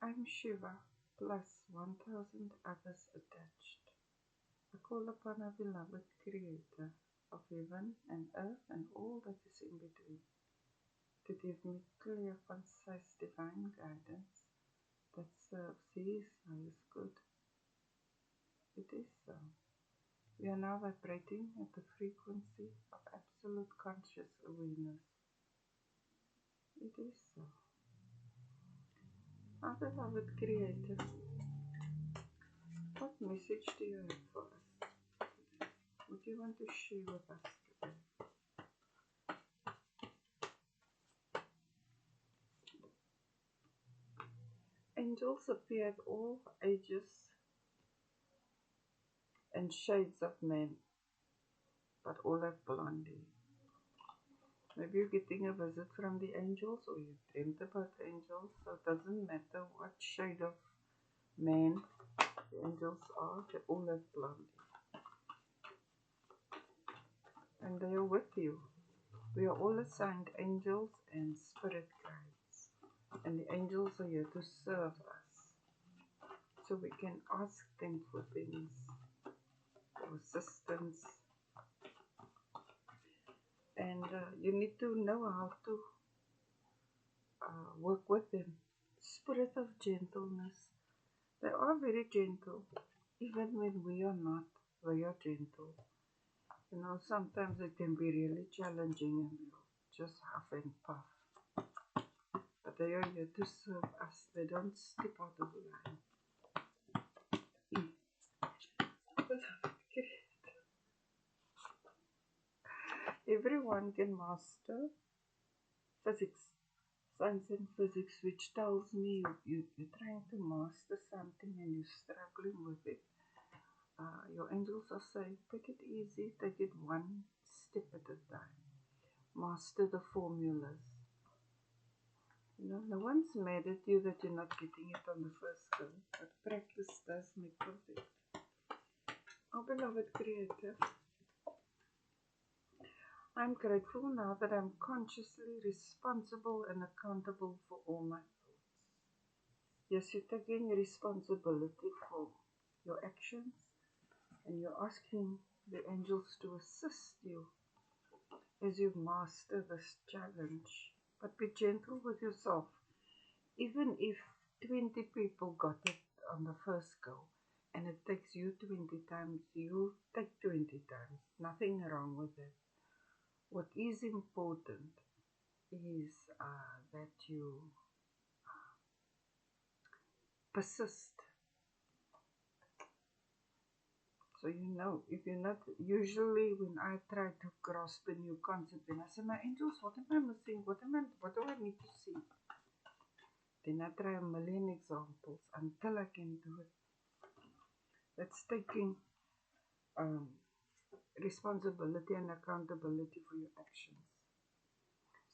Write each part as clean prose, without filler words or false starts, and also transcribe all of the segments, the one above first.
I'm Shiva, plus 1000 others attached. I call upon our beloved Creator of heaven and earth and all that is in between to give me clear, concise, divine guidance that serves His highest good. It is so. We are now vibrating at the frequency of absolute conscious awareness. It is so. Our beloved Creator, what message do you have for us? What do you want to share with us today? Angels appear at all ages and shades of men, but all have blondie. Maybe you're getting a visit from the angels or you dreamt about angels, so it doesn't matter what shade of man the angels are, they all have blondie. And they are with you. We are all assigned angels and spirit guides. And the angels are here to serve us. So we can ask them for things, for assistance. And you need to know how to work with them. Spirit of gentleness. They are very gentle. Even when we are not, they are gentle. You know, sometimes it can be really challenging and we'll just huff and puff. But they are here to serve us. They don't step out of line. Everyone can master physics, science and physics, which tells me you're trying to master something and you're struggling with it. Your angels are saying, take it easy, take it one step at a time. Master the formulas. You know, no one's mad at you that you're not getting it on the first go, but practice does make perfect. Our beloved Creator, I'm grateful now that I'm consciously responsible and accountable for all my thoughts. Yes, you're taking responsibility for your actions and you're asking the angels to assist you as you master this challenge. But be gentle with yourself. Even if 20 people got it on the first go and it takes you 20 times, you take 20 times. Nothing wrong with it. What is important is that you persist. So you know, if you're not, usually when I try to grasp a new concept, then I say, my angels, what am I missing? What do I need to see? Then I try a million examples until I can do it. That's taking responsibility and accountability for your actions.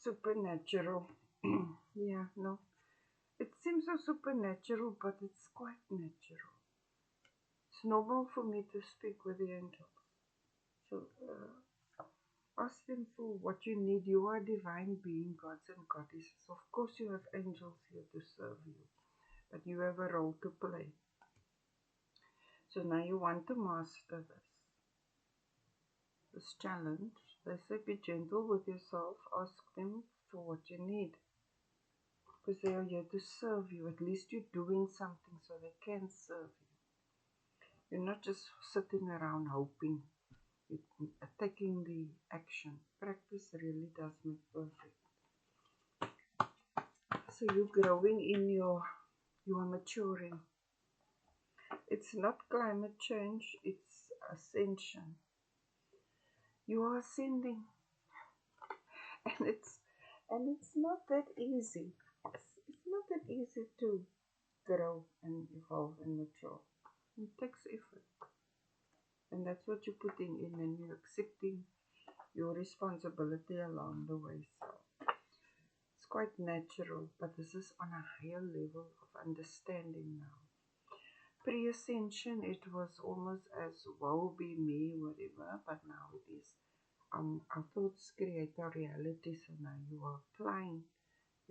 Supernatural. Yeah, no. It seems so supernatural, but it's quite natural. It's normal for me to speak with the angels. So ask them for what you need. You are a divine being, gods and goddesses. Of course you have angels here to serve you, but you have a role to play. So now you want to master this challenge. They say be gentle with yourself. Ask them for what you need. Because they are here to serve you. At least you're doing something so they can serve you. You're not just sitting around hoping. You're taking the action. Practice really does make perfect. So you're growing in you are maturing. It's not climate change, it's ascension. You are ascending. And it's not that easy. It's not that easy to grow and evolve and mature. It takes effort. And that's what you're putting in and you're accepting your responsibility along the way. So it's quite natural, but this is on a higher level of understanding now. Pre-ascension, it was almost as woe be me, whatever, but now it is. Our thoughts create our reality, so now you are applying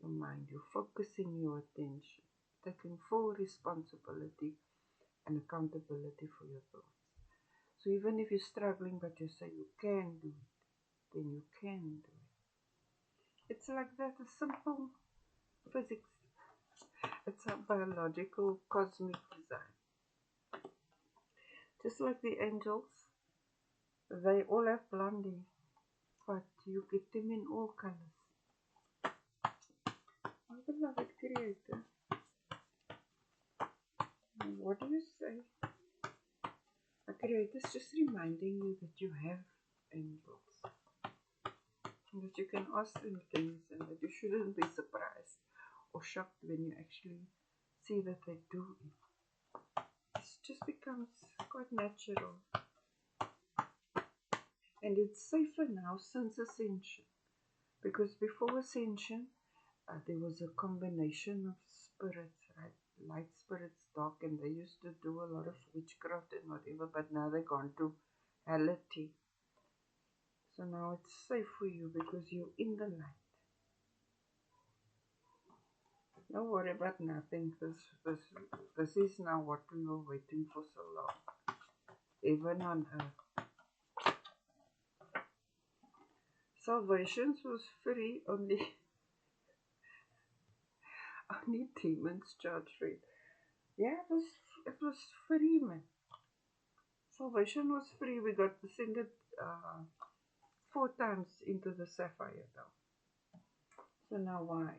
your mind, you're focusing your attention. taking full responsibility and accountability for your thoughts. So even if you're struggling but you say you can do it, then you can do it. It's like that, a simple physics. It's a biological cosmic design. Just like the angels, they all have blondie, but you get them in all colors. My beloved Creator, what do you say? A Creator is just reminding you that you have angels, and that you can ask them things, and that you shouldn't be surprised or shocked when you actually see that they do it. It just becomes quite natural. And it's safer now since Ascension. Because before Ascension, there was a combination of spirits, right? Light spirits, dark, and they used to do a lot of witchcraft and whatever, but now they've gone to reality. So now it's safe for you because you're in the light. Don't worry about nothing. This is now what we were waiting for so long. Even on earth. Salvation was free, only demons charged for it. Yeah, it was free, man. Salvation was free. We got descended 4 times into the sapphire though. So now why?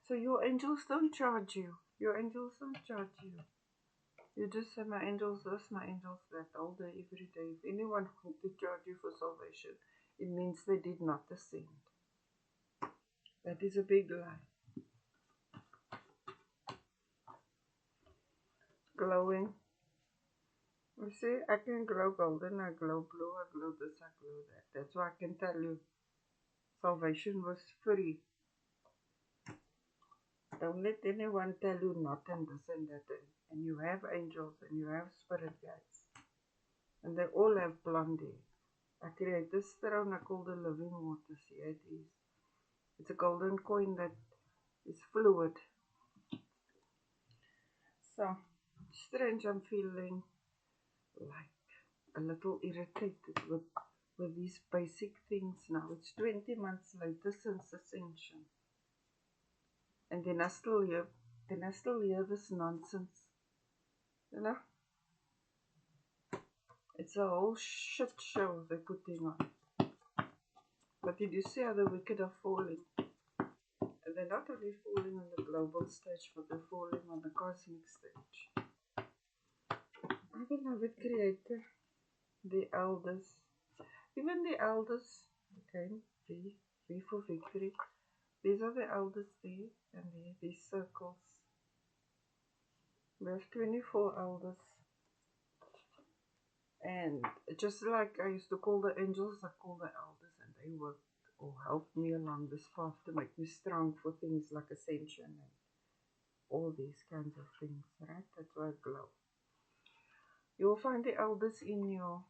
So your angels don't charge you. Your angels don't charge you. You just say, my angels this, my angels that, all day, every day. If anyone wants to charge you for salvation, it means they did not ascend. That is a big lie. Glowing. You see, I can glow golden, I glow blue, I glow this, I glow that. That's why I can tell you, salvation was free. Don't let anyone tell you not and this and that. And you have angels and you have spirit guides. And they all have blondie. I create this throne I call the living waters. Here it is. It's a golden coin that is fluid. So, strange, I'm feeling like a little irritated with these basic things now. It's 20 months later since Ascension. And then I still hear this nonsense. You know? It's a whole shit show they're putting on. But did you see how the wicked are falling? And they're not only falling on the global stage, but they're falling on the cosmic stage. My beloved Creator, the elders, even the elders came, V for victory. These are the elders there, and there, these circles. We have 24 elders. And just like I used to call the angels, I call the elders, and they worked or helped me along this path to make me strong for things like Ascension and all these kinds of things, right? That's why I glow. You will find the elders in your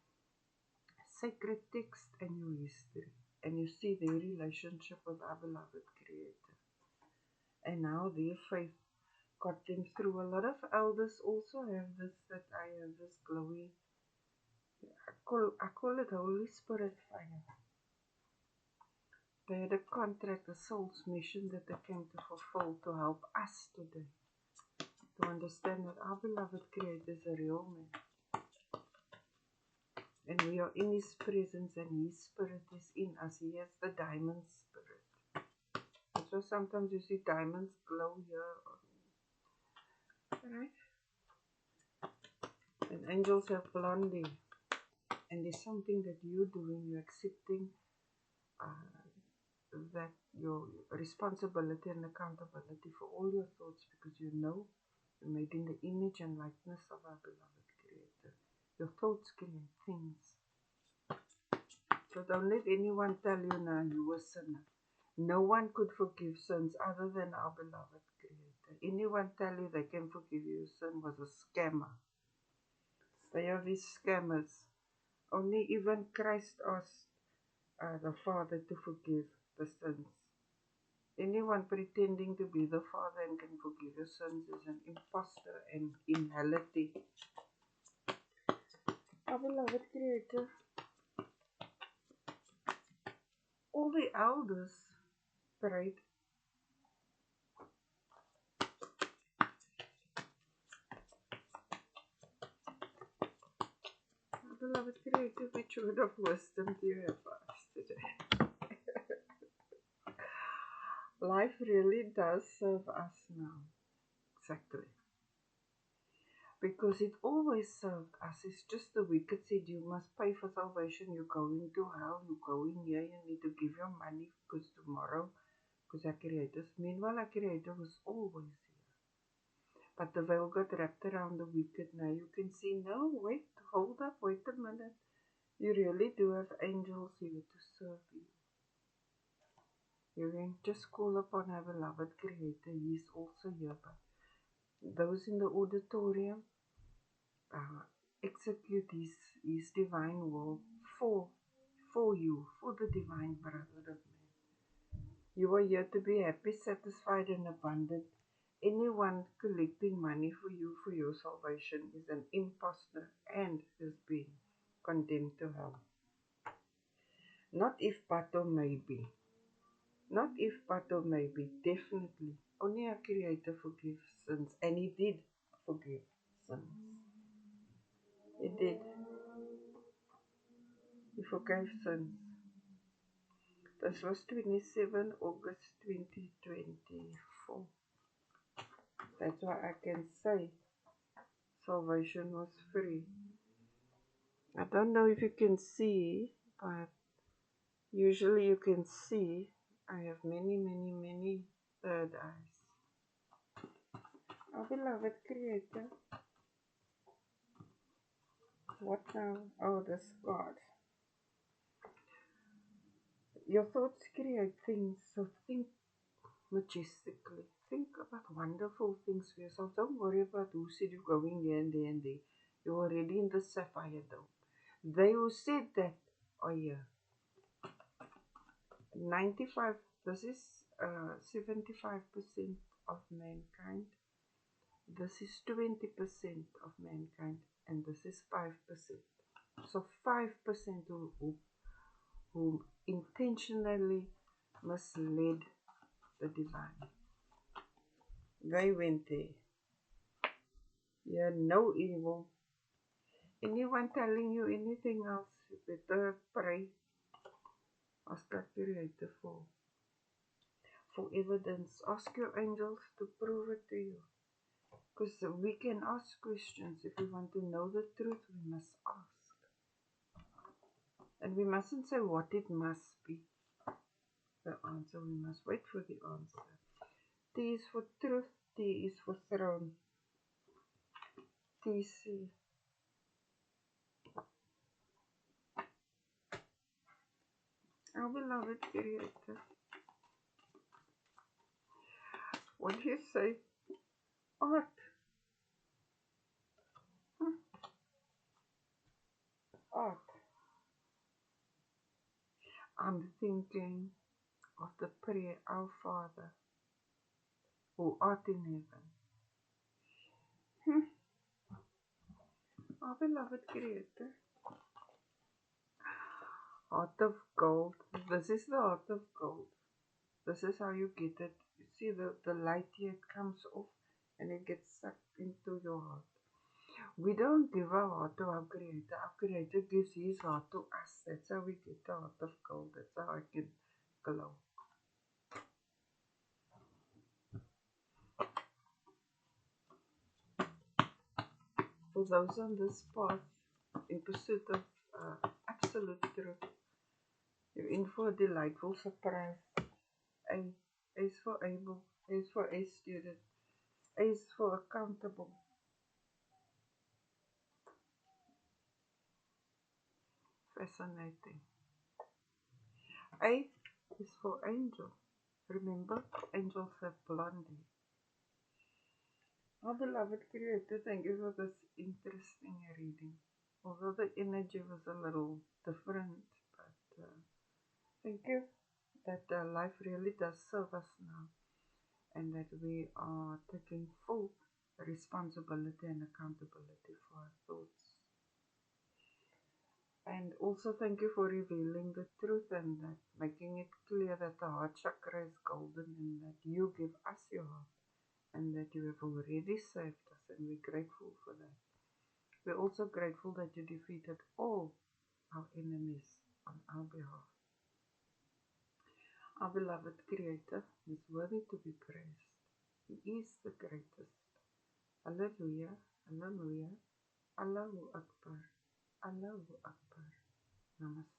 sacred text and your history, and you see their relationship with our beloved Creator, and how their faith got them through. A lot of elders also have this, that I have this glowy, I call it Holy Spirit fire. They had a contract, a soul's mission that they came to fulfill to help us today to understand that our beloved Creator is a real man. And we are in His presence, and His Spirit is in us. He has the diamond spirit. So sometimes you see diamonds glow here. Right? And angels have blondie. And there's something that you're doing. You're accepting that your responsibility and accountability for all your thoughts, because you know you're made in the image and likeness of our beloved Creator. Your thoughts create things. So don't let anyone tell you now you were a sinner. No one could forgive sins other than our beloved Creator. Anyone tell you they can forgive you sin was a scammer. They are these scammers. Only even Christ asked the Father to forgive the sins. Anyone pretending to be the Father and can forgive your sins is an impostor and inhality. Our beloved Creator, all the elders prayed. Our beloved Creator, which word of wisdom do you have for us today? Life really does serve us now. Exactly. Because it always served us. It's just the wicked said you must pay for salvation. You're going to hell. You're going here. You need to give your money because tomorrow, because our Creator. Meanwhile, our Creator was always here. But the veil got wrapped around the wicked. Now you can see, no, wait, hold up, wait a minute. You really do have angels here to serve you. You can just call upon our beloved Creator. He's also here. But those in the auditorium, execute his divine will for you, for the divine brotherhood of man. You are here to be happy, satisfied, and abundant. Anyone collecting money for you for your salvation is an impostor and has been condemned to hell. Not if, but, or maybe. Not if, but, or maybe. Definitely. Only our Creator forgives sins, and He did forgive sins. He did. He forgave sins. This was 27 August 2024. That's why I can say salvation was free. I don't know if you can see, but usually you can see I have many third eyes. Our beloved Creator. What now? Oh, this God. Your thoughts create things, so think majestically. Think about wonderful things for yourself. Don't worry about who said you're going here and there and there. You're already in the sapphire dome. They who said that are here. 95, this is 75% of mankind. This is 20% of mankind. And this is 5%. So 5% who intentionally misled the divine. They went there. Yeah, no evil. Anyone telling you anything else, you better pray. Ask our Creator for evidence. Ask your angels to prove it to you. Because we can ask questions. If we want to know the truth, we must ask. And we mustn't say what it must be. The answer, we must wait for the answer. T is for truth, T is for throne. TC. Our beloved Creator. What do you say? Art. Art. I'm thinking of the prayer, Our Father, who art in heaven. Our beloved Creator. Heart of gold. This is the heart of gold. This is how you get it. You see the light here, it comes off and it gets sucked into your heart. We don't give our heart to our Creator. Our Creator gives His heart to us. That's how we get the heart of gold. That's how I can glow. For those on this path in pursuit of absolute truth, you're in for a delightful surprise. A is for able, A is for a student, A is for accountable. Fascinating. A is for angel. Remember, angels have blonde hair. Our beloved Creator, thank you for this interesting reading. Although the energy was a little different, but thank you. that life really does serve us now, and that we are taking full responsibility and accountability for our thoughts. And also thank you for revealing the truth and that making it clear that the heart chakra is golden and that you give us your heart and that you have already saved us, and we're grateful for that. We're also grateful that you defeated all our enemies on our behalf. Our beloved Creator is worthy to be praised. He is the greatest. Hallelujah, Hallelujah, Allahu Akbar, Allahu Akbar. Namaste.